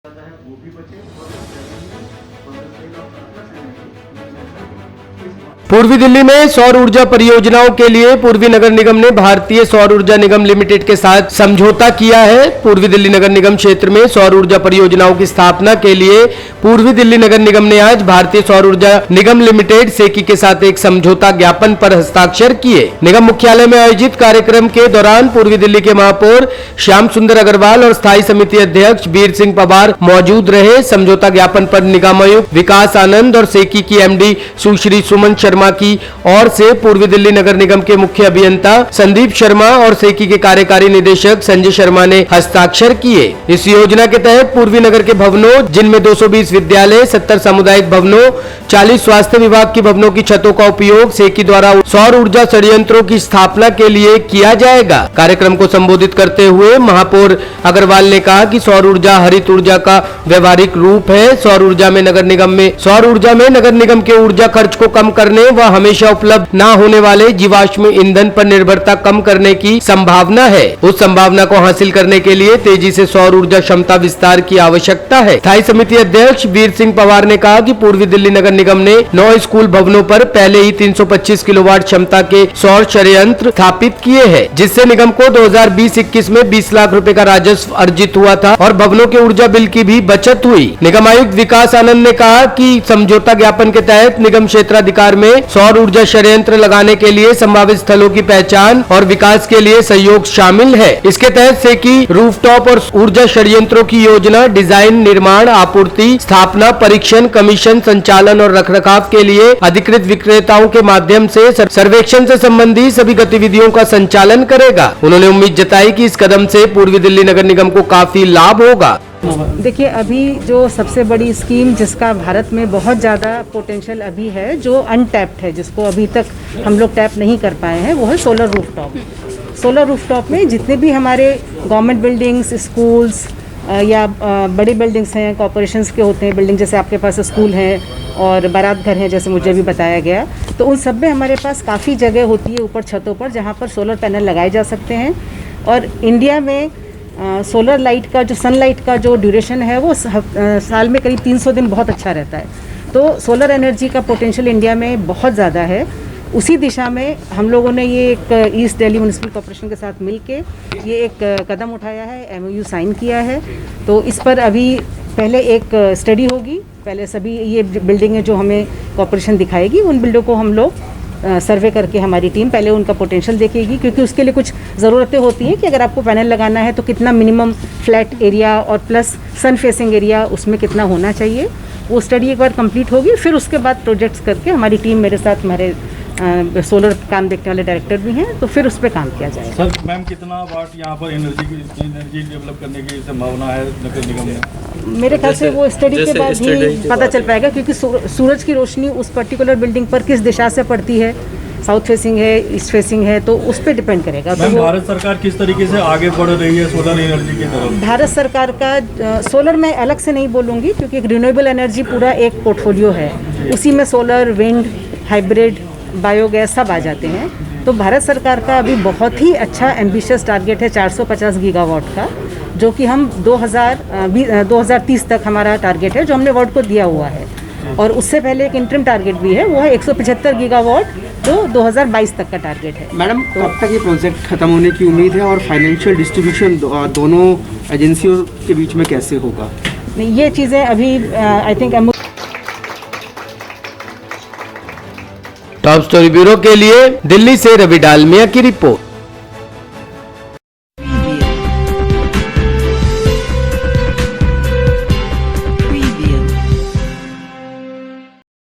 है वो भी बचे पूर्वी दिल्ली में सौर ऊर्जा परियोजनाओं के लिए पूर्वी नगर निगम ने भारतीय सौर ऊर्जा निगम लिमिटेड के साथ समझौता किया है। पूर्वी दिल्ली नगर निगम क्षेत्र में सौर ऊर्जा परियोजनाओं की स्थापना के लिए पूर्वी दिल्ली नगर निगम ने आज भारतीय सौर ऊर्जा निगम लिमिटेड सेकी के साथ एक समझौता ज्ञापन पर हस्ताक्षर किए। निगम मुख्यालय में आयोजित कार्यक्रम के दौरान पूर्वी दिल्ली के महापौर श्याम सुंदर अग्रवाल और स्थायी समिति अध्यक्ष वीर सिंह पवार मौजूद रहे। समझौता ज्ञापन पर निगमायुक्त विकास आनंद और सेकी की एमडी सुश्री सुमन शर्मा की ओर से पूर्वी दिल्ली नगर निगम के मुख्य अभियंता संदीप शर्मा और सेकी के कार्यकारी निदेशक संजय शर्मा ने हस्ताक्षर किए। इस योजना के तहत पूर्वी नगर के भवनों, जिनमें 220 विद्यालय, 70 सामुदायिक भवनों, 40 स्वास्थ्य विभाग की भवनों की छतों का उपयोग सेकी द्वारा सौर ऊर्जा संयंत्रों की स्थापना के लिए किया जाएगा। कार्यक्रम को संबोधित करते हुए महापौर अग्रवाल ने कहा कि सौर ऊर्जा हरित ऊर्जा का व्यवहारिक रूप है। सौर ऊर्जा में नगर निगम के ऊर्जा खर्च को कम करने व हमेशा उपलब्ध न होने वाले जीवाश्म ईंधन पर निर्भरता कम करने की संभावना है। उस संभावना को हासिल करने के लिए तेजी से सौर ऊर्जा क्षमता विस्तार की आवश्यकता है। स्थायी समिति अध्यक्ष वीर सिंह पवार ने कहा कि पूर्वी दिल्ली नगर निगम ने 9 स्कूल भवनों पर पहले ही 325 किलोवाट क्षमता के सौर संयंत्र स्थापित किए हैं, जिससे निगम को 2020-21 में 20 लाख रुपए का राजस्व अर्जित हुआ था और भवनों के ऊर्जा बिल की भी बचत हुई। निगम आयुक्त विकास आनंद ने कहा कि समझौता ज्ञापन के तहत निगम क्षेत्राधिकार में सौर ऊर्जा संयंत्र लगाने के लिए संभावित स्थलों की पहचान और विकास के लिए सहयोग शामिल है। इसके तहत सेकी रूफटॉप और ऊर्जा संयंत्रों की योजना, डिजाइन, निर्माण, आपूर्ति, स्थापना, परीक्षण, कमीशन, संचालन और रखरखाव के लिए अधिकृत विक्रेताओं के माध्यम से सर्वेक्षण से संबंधित सभी गतिविधियों का संचालन करेगा। उन्होंने उम्मीद जताई कि इस कदम से पूर्वी दिल्ली नगर निगम को काफी लाभ होगा। देखिए, अभी जो सबसे बड़ी स्कीम जिसका भारत में बहुत ज़्यादा पोटेंशियल अभी है, जो अनटैप्ड है, जिसको अभी तक हम लोग टैप नहीं कर पाए हैं, वो है सोलर रूफटॉप। सोलर रूफटॉप में जितने भी हमारे गवर्नमेंट बिल्डिंग्स, स्कूल्स या बड़ी बिल्डिंग्स हैं, कॉर्पोरेशंस के होते हैं बिल्डिंग, जैसे आपके पास स्कूल हैं और बारात घर हैं, जैसे मुझे भी बताया गया, तो उन सब में हमारे पास काफ़ी जगह होती है ऊपर छतों पर जहाँ पर सोलर पैनल लगाए जा सकते हैं। और इंडिया में सोलर लाइट का जो सनलाइट का जो ड्यूरेशन है वो साल में करीब 300 दिन बहुत अच्छा रहता है। तो सोलर एनर्जी का पोटेंशियल इंडिया में बहुत ज़्यादा है। उसी दिशा में हम लोगों ने ये एक ईस्ट दिल्ली म्यूनिसिपल कॉर्पोरेशन के साथ मिलके ये एक कदम उठाया है, MOU साइन किया है। तो इस पर अभी पहले एक स्टडी होगी, पहले सभी ये बिल्डिंगें जो हमें कॉर्पोरेशन दिखाएगी उन बिल्डिंगों को हम लोग सर्वे करके हमारी टीम पहले उनका पोटेंशियल देखेगी, क्योंकि उसके लिए कुछ ज़रूरतें होती हैं कि अगर आपको पैनल लगाना है तो कितना मिनिमम फ्लैट एरिया और प्लस सन फेसिंग एरिया उसमें कितना होना चाहिए। वो स्टडी एक बार कंप्लीट होगी, फिर उसके बाद प्रोजेक्ट्स करके हमारी टीम, मेरे साथ हमारे सोलर काम देखने वाले डायरेक्टर भी हैं, तो फिर उस पर काम किया जाएगा। सर, मैम कितना वाट यहाँ पर एनर्जी डेवलप करने की संभावना है नगर निगम में? मेरे ख्याल से वो स्टडी के बाद ही पता चल पाएगा, क्योंकि सूरज की रोशनी उस पर्टिकुलर बिल्डिंग पर किस दिशा से पड़ती है, साउथ फेसिंग है, ईस्ट फेसिंग है, तो उस पर डिपेंड करेगा। तो भारत सरकार किस तरीके से आगे बढ़ रही है सोलर एनर्जी की तरफ? भारत सरकार का सोलर मैं अलग से नहीं बोलूँगी, क्योंकि एक रिन्यूएबल एनर्जी पूरा एक पोर्टफोलियो है, उसी में सोलर, विंड, हाइब्रिड, बायोगैस सब आ जाते हैं। तो भारत सरकार का अभी बहुत ही अच्छा एम्बिशियस टारगेट है 450 गीगावाट का, जो कि हम 2030 तक हमारा टारगेट है, जो हमने वर्ल्ड को दिया हुआ है। और उससे पहले एक इंटरिम टारगेट भी है, वो है 175 गीगावाट, जो 2022 तक का टारगेट है। मैडम, कब तक ये प्रोजेक्ट खत्म होने की उम्मीद है और फाइनेंशियल डिस्ट्रीब्यूशन दोनों एजेंसियों के बीच में कैसे होगा? ये चीज़ें अभी I think top story bureau के लिए दिल्ली से रवि डालमिया की रिपोर्ट।